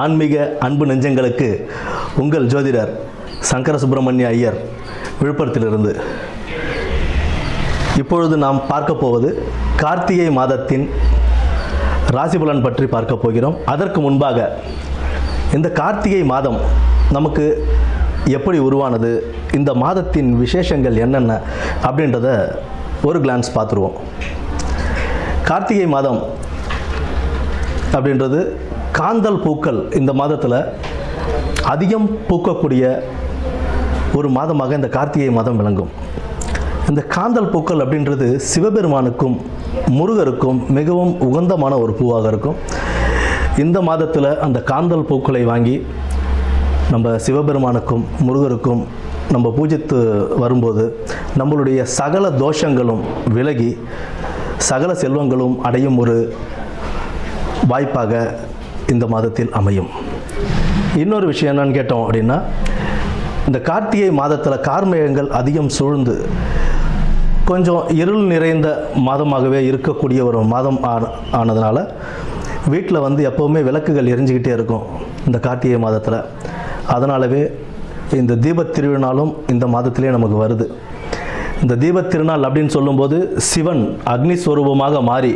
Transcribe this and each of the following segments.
ஆன்மீக அன்பு நெஞ்சங்களுக்கு உங்கள் ஜோதிடர் சங்கர சுப்பிரமணிய ஐயர் விழுப்புரத்திலிருந்து. இப்பொழுது நாம் பார்க்க போவது கார்த்திகை மாதத்தின் ராசி பலன் பற்றி பார்க்க போகிறோம். அதற்கு முன்பாக இந்த கார்த்திகை மாதம் நமக்கு எப்படி உருவானது, இந்த மாதத்தின் விசேஷங்கள் என்னென்ன அப்படின்றத ஒரு கிளான்ஸ் பார்த்துருவோம். கார்த்திகை மாதம் அப்படின்றது காந்தல் பூக்கள் இந்த மாதத்தில் அதிகம் பூக்கக்கூடிய ஒரு மாதமாக இந்த கார்த்திகை மாதம் விளங்கும். இந்த காந்தல் பூக்கள் அப்படின்றது சிவபெருமானுக்கும் முருகருக்கும் மிகவும் உகந்தமான ஒரு பூவாக இருக்கும். இந்த மாதத்தில் அந்த காந்தல் பூக்களை வாங்கி நம்ம சிவபெருமானுக்கும் முருகருக்கும் நம்ம பூஜித்து வரும்போது நம்மளுடைய சகல தோஷங்களும் விலகி சகல செல்வங்களும் அடையும் ஒரு வாய்ப்பாக இந்த மாதத்தில் அமையும். இன்னொரு விஷயம் என்னன்னு கேட்டோம் அப்படின்னா, இந்த கார்த்திகை மாதத்தில் கார்மேகங்கள் அதிகம் சூழ்ந்து கொஞ்சம் இருள் நிறைந்த மாதமாகவே இருக்கக்கூடிய ஒரு மாதம் ஆனதுனால வீட்டில் எப்போவுமே விளக்குகள் எரிஞ்சிக்கிட்டே இருக்கும் இந்த கார்த்திகை மாதத்தில். அதனாலவே இந்த தீபத் திருநாளும் இந்த மாதத்திலே நமக்கு வருது. இந்த தீபத் திருநாள் அப்படின்னு சொல்லும்போது சிவன் அக்னி ஸ்வரூபமாக மாறி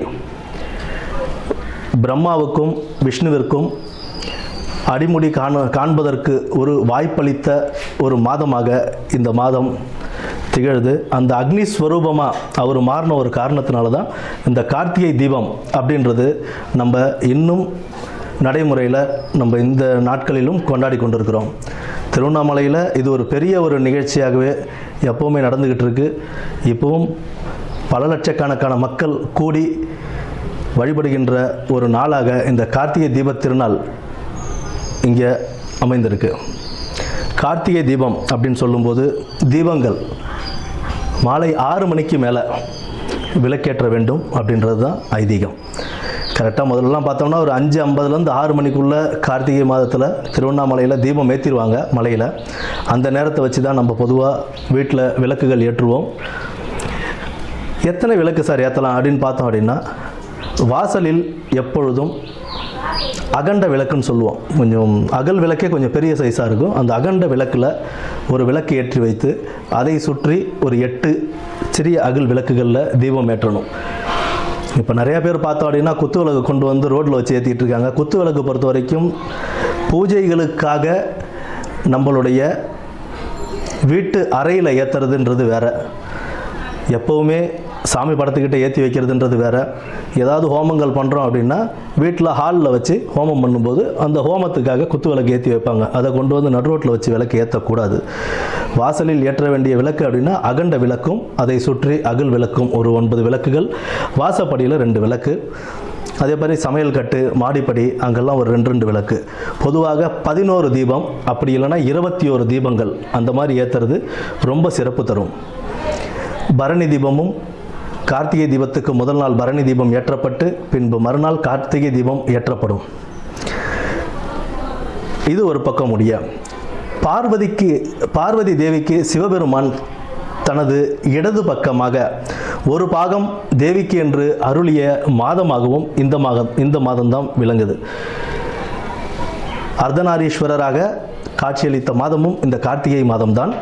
பிரம்மாவுக்கும் விஷ்ணுவிற்கும் அடிமுடி காண்பதற்கு ஒரு வாய்ப்பளித்த ஒரு மாதமாக இந்த மாதம் திகழுது. அந்த அக்னி ஸ்வரூபமாக அவர் மாறின ஒரு காரணத்தினால தான் இந்த கார்த்திகை தீபம் அப்படின்றது நம்ம இன்னும் நடைமுறையில் நம்ம இந்த நாட்களிலும் கொண்டாடி கொண்டிருக்கிறோம். திருவண்ணாமலையில் இது ஒரு பெரிய ஒரு நிகழ்ச்சியாகவே எப்போவுமே நடந்துக்கிட்டு இருக்கு. இப்போவும் பல லட்சக்கணக்கான மக்கள் கூடி வழிபடுகின்ற ஒரு நாளாக இந்த கார்த்திகை தீபத் திருநாள் இங்கே அமைந்திருக்கு. கார்த்திகை தீபம் அப்படின்னு சொல்லும்போது தீபங்கள் மாலை 6 மணிக்கு மேலே விளக்கேற்ற வேண்டும் அப்படின்றது தான் ஐதீகம். கரெக்டாக முதல்லலாம் பார்த்தோம்னா ஒரு 5:50 6 மணிக்குள்ளே கார்த்திகை மாதத்தில் திருவண்ணாமலையில் தீபம் ஏற்றிடுவாங்க மலையில். அந்த நேரத்தை வச்சு தான் நம்ம பொதுவாக வீட்டில் விளக்குகள் ஏற்றுவோம். எத்தனை விளக்கு சார் ஏற்றலாம் அப்படின்னு பார்த்தோம் அப்படின்னா, வாசலில் எப்பொழுதும் அகண்ட விளக்குன்னு சொல்லுவோம். கொஞ்சம் அகல் விளக்கே கொஞ்சம் பெரிய சைஸாக இருக்கும். அந்த அகண்ட விளக்கில் ஒரு விளக்கு ஏற்றி வைத்து அதை சுற்றி ஒரு 8 சிறிய அகல் விளக்குகளில் தீபம் ஏற்றணும். இப்போ நிறையா பேர் பார்த்தோம் அப்படின்னா குத்து விளக்கு கொண்டு வந்து ரோட்டில் வச்சு ஏற்றிட்டு இருக்காங்க. குத்து விளக்கு பொறுத்த வரைக்கும் பூஜைகளுக்காக நம்மளுடைய வீட்டு அறையில் ஏற்றுறதுன்றது வேறு, எப்போவுமே சாமி படத்துக்கிட்ட ஏற்றி வைக்கிறதுன்றது வேறு. ஏதாவது ஹோமங்கள் பண்ணுறோம் அப்படின்னா வீட்டில் ஹாலில் வச்சு ஹோமம் பண்ணும்போது அந்த ஹோமத்துக்காக குத்து விளக்கு ஏற்றி வைப்பாங்க. அதை கொண்டு வந்து நடு ரோட்டில் வச்சு விளக்கு ஏற்றக்கூடாது. வாசலில் ஏற்ற வேண்டிய விளக்கு அப்படின்னா அகண்ட விளக்கும் அதை சுற்றி அகல் விளக்கும் ஒரு 9 விளக்குகள், வாசப்படியில் 2 விளக்கு, அதே மாதிரி சமையல் கட்டு மாடிப்படி அங்கெல்லாம் ஒரு 2 விளக்கு. பொதுவாக 11 தீபம் அப்படி இல்லைன்னா 21 தீபங்கள் அந்த மாதிரி ஏற்றுறது ரொம்ப சிறப்பு தரும். பரணி தீபமும் கார்த்திகை தீபத்துக்கு முதல் நாள் பரணி தீபம் ஏற்றப்பட்டு பின்பு மறுநாள் கார்த்திகை தீபம் ஏற்றப்படும். இது ஒரு பக்கம் முடிய, பார்வதி தேவிக்கு சிவபெருமான் தனது இடது பக்கமாக ஒரு பாகம் தேவிக்கு என்று அருளிய மாதமாகவும் இந்த மாதம்தான் விளங்குது. அர்த்தநாரீஸ்வரராக காட்சியளித்த மாதமும் இந்த கார்த்திகை மாதம்தான்.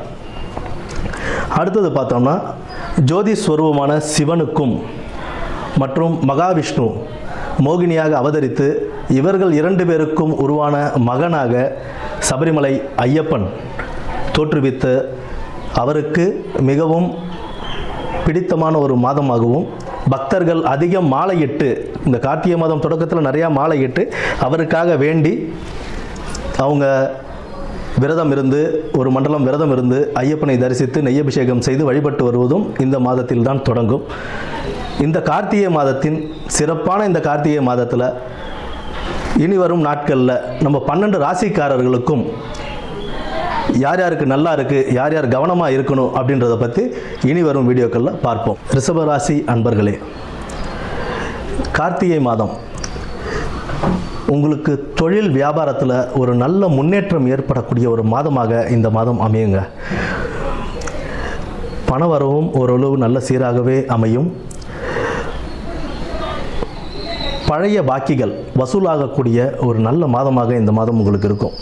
அடுத்தது பார்த்தோம்னா, ஜோதி ஸ்வரூபமான சிவனுக்கும் மற்றும் மகாவிஷ்ணு மோகினியாக அவதரித்து இவர்கள் 2 பேருக்கும் உருவான மகனாக சபரிமலை ஐயப்பன் தோற்றுவித்து அவருக்கு மிகவும் பிடித்தமான ஒரு மாதமாகவும் பக்தர்கள் அதிகம் மாலையிட்டு இந்த கார்த்திகை மாதம் தொடக்கத்தில் நிறையா மாலையிட்டு அவருக்காக வேண்டி அவங்க விரதம் இருந்து ஒரு மண்டலம் விரதம் இருந்து ஐயப்பனை தரிசித்து நெய்யபிஷேகம் செய்து வழிபட்டு வருவதும் இந்த மாதத்தில் தான் தொடங்கும். இந்த கார்த்திகை மாதத்தின் சிறப்பான இந்த கார்த்திகை மாதத்தில் இனி வரும் நாட்களில் நம்ம 12 ராசிக்காரர்களுக்கும் யார் யாருக்கு நல்லா இருக்குது, யார் யார் கவனமாக இருக்கணும் அப்படின்றத பற்றி இனி வரும் வீடியோக்களில் பார்ப்போம். ரிஷபராசி அன்பர்களே, கார்த்திகை மாதம் உங்களுக்கு தொழில் வியாபாரத்தில் ஒரு நல்ல முன்னேற்றம் ஏற்படக்கூடிய ஒரு மாதமாக இந்த மாதம் அமையுங்க. பண வரவும் ஓரளவு நல்ல சீராகவே அமையும். பழைய பாக்கிகள் வசூலாகக்கூடிய ஒரு நல்ல மாதமாக இந்த மாதம் உங்களுக்கு இருக்கும்.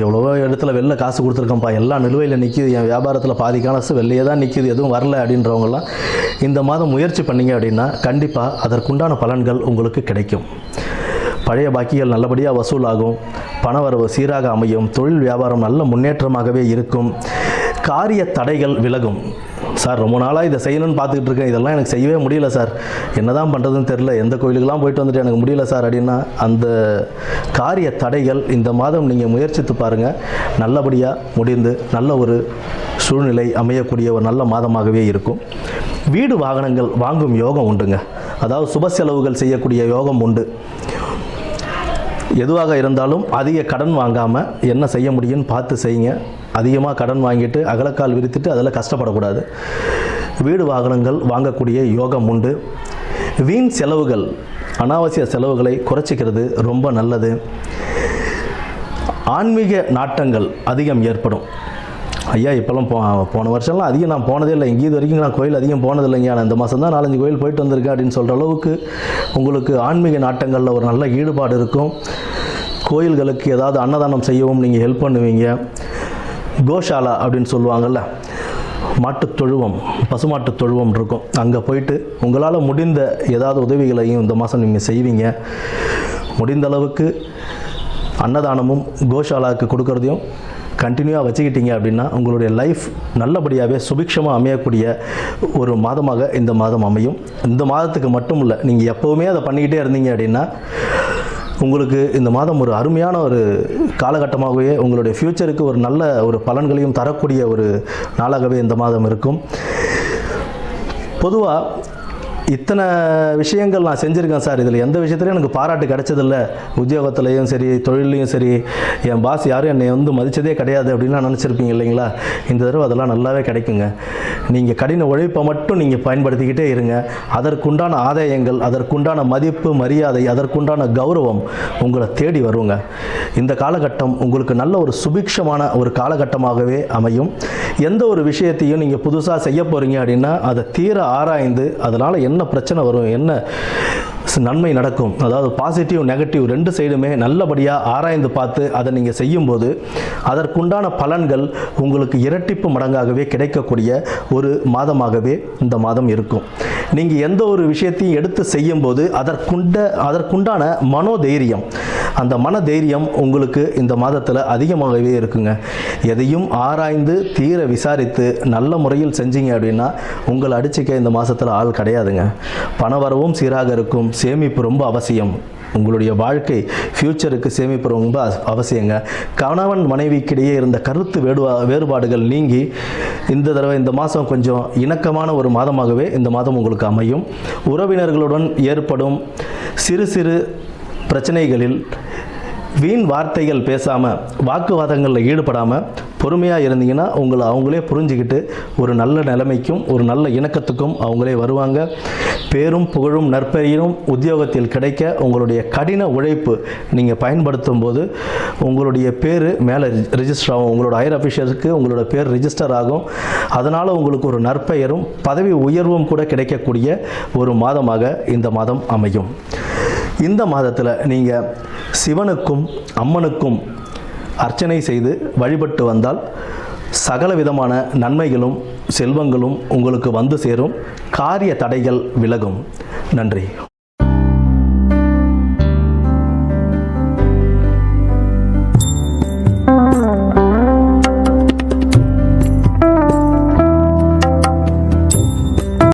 எவ்வளவோ இடத்துல வெளில காசு கொடுத்துருக்கேன்ப்பா, எல்லாம் நிலுவையில் நிற்கிது, என் வியாபாரத்தில் பாதி காசு வெளியே தான் நிற்கிது, எதுவும் வரல அப்படின்றவங்கலாம் இந்த மாதம் முயற்சி பண்ணிங்க அப்படின்னா கண்டிப்பாக அதற்குண்டான பலன்கள் உங்களுக்கு கிடைக்கும். பழைய பாக்கிகள் நல்லபடியாக வசூலாகும், பணவரவு சீராக அமையும், தொழில் வியாபாரம் நல்ல முன்னேற்றமாகவே இருக்கும், காரிய தடைகள் விலகும். சார் ரொம்ப நாளாக இதை செய்யணும்னு பார்த்துக்கிட்டு இருக்கேன், இதெல்லாம் எனக்கு செய்யவே முடியல சார், என்ன தான் பண்ணுறதுன்னு தெரில, எந்த கோயிலுக்கெல்லாம் போயிட்டு வந்துட்டு எனக்கு முடியல சார் அப்படின்னா அந்த காரிய தடைகள் இந்த மாதம் நீங்கள் முயற்சித்து பாருங்கள், நல்லபடியாக முடிந்து நல்ல ஒரு சூழ்நிலை அமையக்கூடிய ஒரு நல்ல மாதமாகவே இருக்கும். வீடு வாகனங்கள் வாங்கும் யோகம் உண்டுங்க. அதாவது சுப செலவுகள் செய்யக்கூடிய யோகம் உண்டு. எதுவாக இருந்தாலும் அதிக கடன் வாங்காமல் என்ன செய்ய முடியும்னு பார்த்து செய்யுங்க. அதிகமாக கடன் வாங்கிட்டு அகலக்கால் விரித்துட்டு அதில் கஷ்டப்படக்கூடாது. வீடு வாகனங்கள் வாங்கக்கூடிய யோகம் உண்டு. வீண் செலவுகள், அனாவசிய செலவுகளை குறைச்சிக்கிறது ரொம்ப நல்லது. ஆன்மீக நாட்டங்கள் அதிகம் ஏற்படும். ஐயா இப்போல்லாம் போன வருஷம்லாம் அதிகம் நான் போனதே இல்லை, எங்கேயும் இது வரைக்கும் நான் கோயில் அதிகம் போனதில்லைங்க, ஆனால் இந்த மாதம் தான் 4-5 கோயில் போயிட்டு வந்திருக்கேன் அப்படின்னு சொல்கிற அளவுக்கு உங்களுக்கு ஆன்மீக நாட்டங்களில் ஒரு நல்ல ஈடுபாடு இருக்கும். கோயில்களுக்கு ஏதாவது அன்னதானம் செய்யவும் நீங்கள் ஹெல்ப் பண்ணுவீங்க. கோஷாலா அப்படின்னு சொல்லுவாங்கள்ல, மாட்டுத் தொழுவம், பசுமாட்டு தொழுவம் இருக்கும், அங்கே போயிட்டு உங்களால் முடிந்த ஏதாவது உதவிகளையும் இந்த மாதம் நீங்கள் செய்வீங்க. முடிந்த அளவுக்கு அன்னதானமும் கோஷாலாவுக்கு கொடுக்கறதையும் கண்டினியூவாக வச்சுக்கிட்டீங்க அப்படின்னா உங்களுடைய லைஃப் நல்லபடியாகவே சுபிக்ஷமாக அமையக்கூடிய ஒரு மாதமாக இந்த மாதம் அமையும். இந்த மாதத்துக்கு மட்டும் இல்லை, நீங்கள் எப்போவுமே அதை பண்ணிக்கிட்டே இருந்தீங்க அப்படின்னா உங்களுக்கு இந்த மாதம் ஒரு அருமையான ஒரு காலகட்டமாகவே உங்களுடைய ஃப்யூச்சருக்கு ஒரு நல்ல ஒரு பலன்களையும் தரக்கூடிய ஒரு நாளாகவே இந்த மாதம் இருக்கும். பொதுவாக இத்தனை விஷயங்கள் நான் செஞ்சுருக்கேன் சார், இதில் எந்த விஷயத்துலையும் எனக்கு பாராட்டு கிடைச்சதில்ல, உத்தியோகத்துலேயும் சரி தொழிலையும் சரி என் பாஸ் யாரும் என்னை மதித்ததே கிடையாது அப்படின்லாம் நினச்சிருப்பீங்க இல்லைங்களா? இந்த தடவை அதெல்லாம் நல்லாவே கிடைக்குங்க. நீங்கள் கடின உழைப்பை மட்டும் நீங்கள் பயன்படுத்திக்கிட்டே இருங்க. அதற்குண்டான ஆதாயங்கள், அதற்குண்டான மதிப்பு மரியாதை, அதற்குண்டான கௌரவம் உங்களை தேடி வருங்க. இந்த காலகட்டம் உங்களுக்கு நல்ல ஒரு சுபிக்ஷமான ஒரு காலகட்டமாகவே அமையும். எந்த ஒரு விஷயத்தையும் நீங்கள் புதுசாக செய்ய போகிறீங்க அப்படின்னா அதை தீர ஆராய்ந்து அதனால் என்ன பிரச்சனை வரும், என்ன நன்மை நடக்கும், அதாவது பாசிட்டிவ் நெகட்டிவ் 2 சைடுமே நல்லபடியாக ஆராய்ந்து பார்த்து அதை நீங்கள் செய்யும்போது அதற்குண்டான பலன்கள் உங்களுக்கு இரட்டிப்பு மடங்காகவே கிடைக்கக்கூடிய ஒரு மாதமாகவே இந்த மாதம் இருக்கும். நீங்கள் எந்த ஒரு விஷயத்தையும் எடுத்து செய்யும்போது அதற்குண்டான மனோதைரியம், அந்த மன தைரியம் உங்களுக்கு இந்த மாதத்தில் அதிகமாகவே இருக்குங்க. எதையும் ஆராய்ந்து தீர விசாரித்து நல்ல முறையில் செஞ்சீங்க அப்படின்னா உங்களை அடிச்சுக்க இந்த மாதத்தில் ஆள் கிடையாதுங்க. பணவரவும் சீராக இருக்கும். சேமிப்பு ரொம்ப அவசியம். உங்களுடைய வாழ்க்கை ஃப்யூச்சருக்கு சேமிப்பு ரொம்ப அவசியங்க. கணவன் மனைவிக்கிடையே இருந்த கருத்து வேறுபாடுகள் நீங்கி இந்த மாதம் கொஞ்சம் இணக்கமான ஒரு மாதமாகவே இந்த மாதம் உங்களுக்கு அமையும். உறவினர்களுடன் ஏற்படும் சிறு சிறு பிரச்சனைகளில் வீண் வார்த்தைகள் பேசாமல், வாக்குவாதங்களில் ஈடுபடாமல் பொறுமையாக இருந்தீங்கன்னா உங்களை அவங்களே புரிஞ்சுக்கிட்டு ஒரு நல்ல நிலைமைக்கும் ஒரு நல்ல இணக்கத்துக்கும் அவங்களே வருவாங்க. பேரும் புகழும் நற்பெயரும் உத்தியோகத்தில் கிடைக்க உங்களுடைய கடின உழைப்பு நீங்கள் பயன்படுத்தும் போது உங்களுடைய பேர் மேலே ரிஜிஸ்டர் ஆகும். உங்களோட ஹையர் அஃபிஷியலுக்கு உங்களோட பேர் ரிஜிஸ்டர் ஆகும். அதனால் உங்களுக்கு ஒரு நற்பெயரும் பதவி உயர்வும் கூட கிடைக்கக்கூடிய ஒரு மாதமாக இந்த மாதம் அமையும். இந்த மாதத்தில் நீங்கள் சிவனுக்கும் அம்மனுக்கும் அர்ச்சனை செய்து வழிபட்டு வந்தால் சகல விதமான நன்மைகளும் செல்வங்களும் உங்களுக்கு வந்து சேரும். காரிய தடைகள் விலகும். நன்றி.